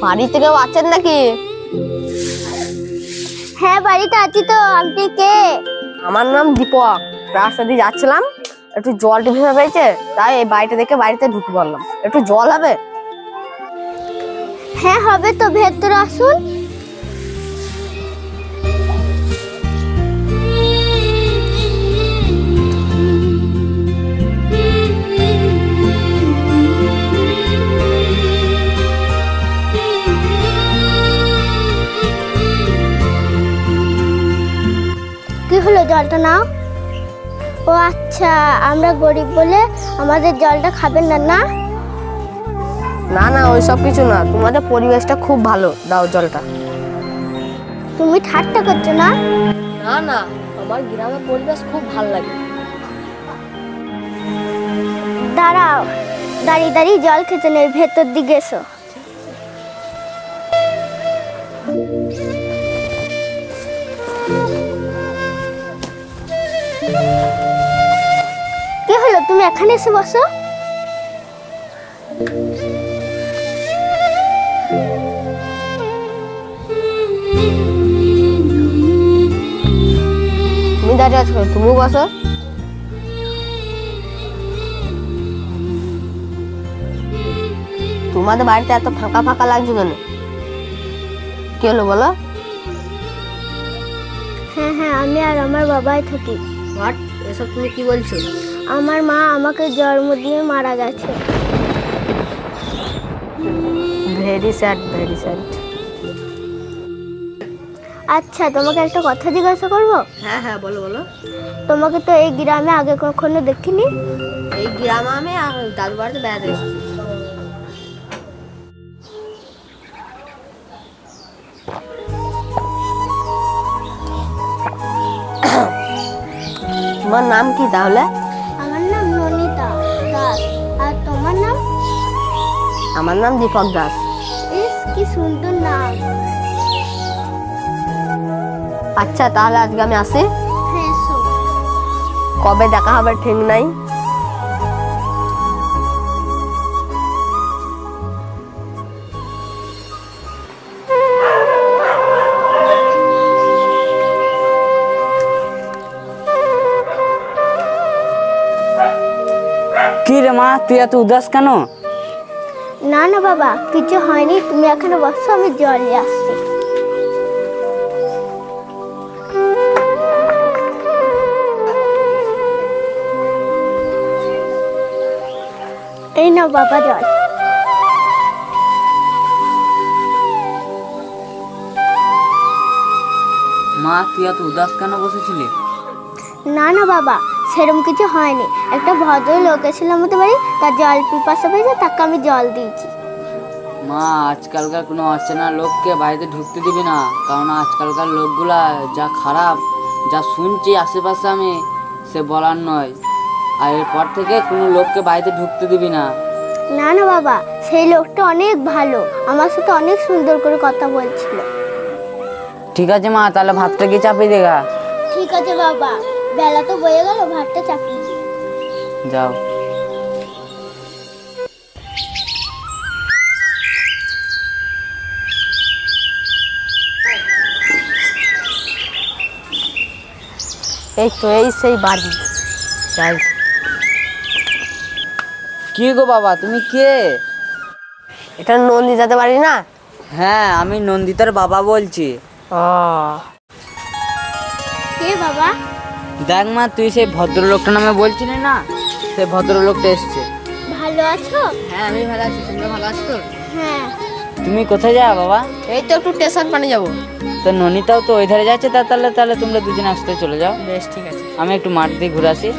বাড়িতে কেউ আছেন নাকি? হ্যাঁ বাড়িতে আছি তো। আপনি কে? আমার নাম দীপক। রাস্তা দিয়ে যাচ্ছিলাম, একটু জল টিপে পেয়েছে, তাই এই বাড়িটা দেখে বাড়িতে ঢুকে পড়লাম। একটু জল হবে? হ্যাঁ হবে তো, ভেতরে আসুন। কি হলো, জলটা নাও। ও আচ্ছা, আমরা গরিব বলে আমাদের জলটা খাবেন না? না না না, ওইসব কিছু না, তোমাদের পরিবেশটা খুব ভালো, দাও জলটা। তুমি ঠাট্টা করছো না? না না, আমার গ্রামের পরিবেশ খুব ভালো লাগে। দাঁড়াও, দাঁড়িয়ে দাঁড়িয়ে জল খেতে নেই, ভেতর দিকে এসো। কি হলো, তুমি এখানে এসে বসো। তুমি দাঁড়িয়ে আছো, তুমি বসো। তোমাদের বাড়িতে এত ফাঁকা ফাঁকা লাগছে কেন? কি হলো বলো? হ্যাঁ হ্যাঁ, আমি আর আমার বাবাই থাকি। হোয়াট, এসব তুমি কি বলছো? আমার মা আমাকে জন্ম দিয়ে মারা গেছে। Very sad, very sad. আচ্ছা, তোমাকে একটা কথা জিজ্ঞাসা করবো? হ্যাঁ হ্যাঁ, বলো বলো। তোমাকে তো এই গ্রামে আগে কখনো দেখিনি। এই গ্রামে আমি দাদু বাড়িতে বেড়াতে এসেছি। তোমার নাম কি তাহলে? আমার নাম ননিতা দাস। আর তোমার নাম? আমার নাম দীপক দাস। ইস, কি সুন্দর নাম। আচ্ছা, তাহলে আজকে আমি আসি। হ্যাঁ, এসো। কবে দেখা হবে ঠিক নাই। কি রে মা, তুই এত উদাস কেন? না না বাবা, কিছু হয়নি, তুমি এখানে বসো, আমি জল নিয়ে আসছি। এই নাও বাবা জল। মা, তুই এত উদাস কেন বসেছিলি? না না বাবা, সেরকম কিছু হয়নি। একটা ভদ্র লোক এসেছিল আমাদের বাড়ি, তার জল পিপাসা পেয়েছে, তাকে আমি জল দিয়েছি। মা, আজকালকার কোনো অচেনা লোককে বাড়িতে ঢুকতে দিবি না, কারণ আজকালকার লোকগুলা যা খারাপ, যা শুনছি আশেপাশে আমি, সে বলার নয়। আর এরপর থেকে কোনো লোককে বাড়িতে ঢুকতে দিবি না। না না বাবা, সেই লোকটা অনেক ভালো, আমার সাথে অনেক সুন্দর করে কথা বলছিল। ঠিক আছে মা, তাহলে ভাতটা কি চাপিয়ে দেগা? ঠিক আছে বাবা, বেলা তো বয়ে গেল, ভাতটা চাপিয়ে দিই। যাও। এই তো, এই সেই বাড়ি। যাই। কি গো বাবা, তুমি কে? এটা নন্দিতাতে বাড়ি না? হ্যাঁ, আমি নন্দিতার বাবা বলছি। ও, কে বাবা? দেখ মা, তুই সেই ভদ্রলোকটা নামে বলছিলি না, সেই ভদ্রলোকটা এসছে। ভালো আছো? হ্যাঁ আমি ভালো আছি, তোমরা ভালো আছো তো? হ্যাঁ। তুমি কোথায় যাও বাবা? এই তো একটু স্টেশন পানি যাবো। তো ননিতাও তো ওই ধারে যাচ্ছে, তাহলে তোমরা দুজনে আসতে চলে যাও। বেশ, ঠিক আছে। আমি একটু মাঠ দিয়ে ঘুরে আসি।